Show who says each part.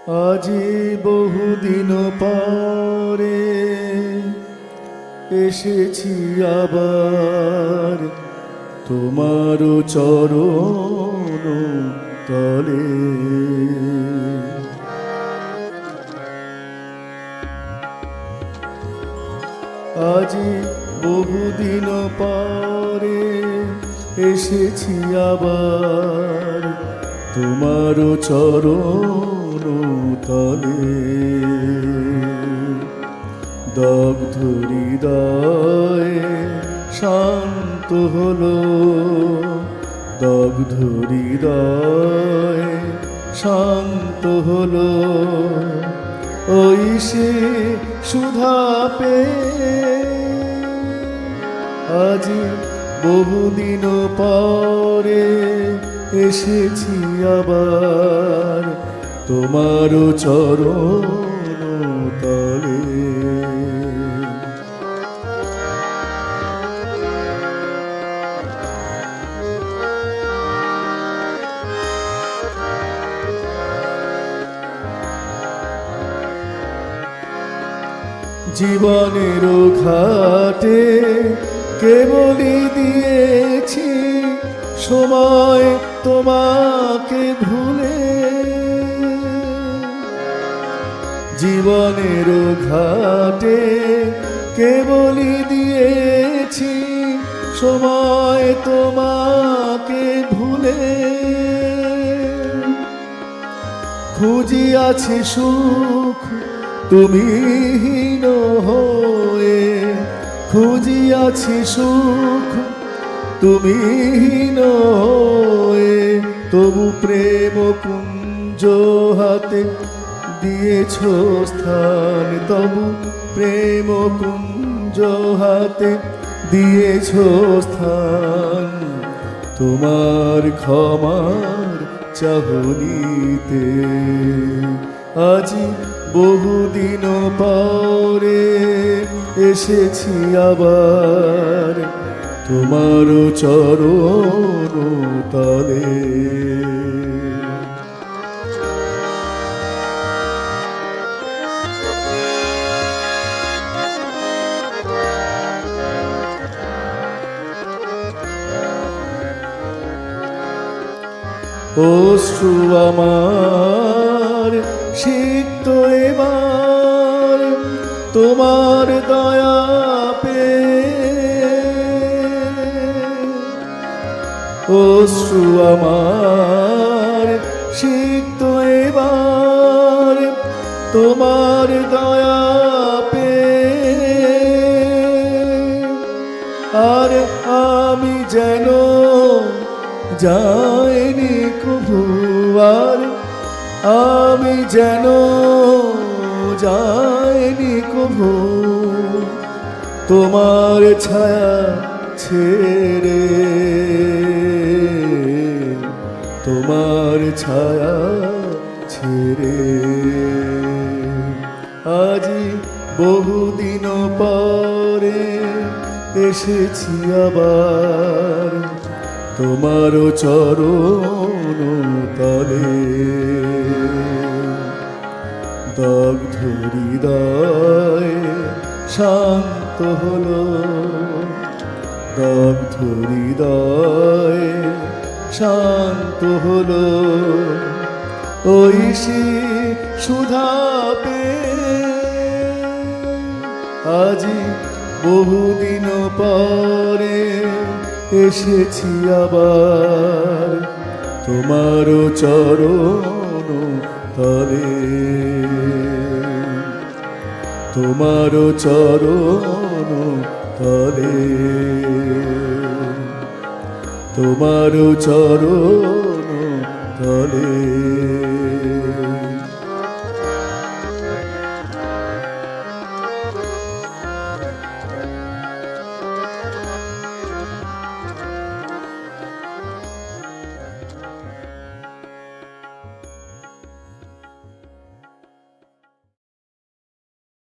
Speaker 1: আজি বহুদিন পরে এসেছি আবার তোমার চরণ তলে। আজি বহুদিন পরে এসেছি আবার তোমার চরণ তলে। দগ্ধ হৃদয় শান্ত হলো, দগ্ধ হৃদয় শান্ত হলো, ওই সে সুধা পেয়ে। আজি বহুদিন পরে এসেছি আবার তোমার চরণ তলে। জীবনের ঘাটে কেবলই দিয়েছি সময় তোমাকে ভুলে। জীবনের ঘাটে কেবলই দিয়েছি সময় তোমাকে ভুলে। খুঁজিয়াছি সুখ তুমি হীন হয়ে, খুঁজিয়াছি সুখ তুমি হীন হয়ে, তবু প্রেম কুঞ্জ হাতে দিয়েছ স্থান, তবু প্রেম কুঞ্জ হাতে দিয়েছ স্থান। তোমার ক্ষমার চাহনিতে আজি বহুদিন পরে এসেছি আবার তোমার চরণ তলে। অশ্রু আমার সিক্ত এবার তোমার দয়া পেয়ে। অশ্রু আমার সিক্ত এবার তোমার দয়া পেয়ে। আর আমি যেন যাইনি কভু, আর আমি যেন যাইনি কভু তোমার ছায়া ছেড়ে, তোমার ছায়া ছেড়ে। আজি বহুদিন পরে এসেছি আবার তোমার চরণ তলে। দগ্ধ হৃদয় শান্ত হলো, দগ্ধ হৃদয় শান্ত হলো, ওই সে সুধা পেয়ে। আজি বহুদিন পরে এসেছি আবার তোমার চরণ তলে, তোমার চরণ তলে, তোমার চরণ তলে।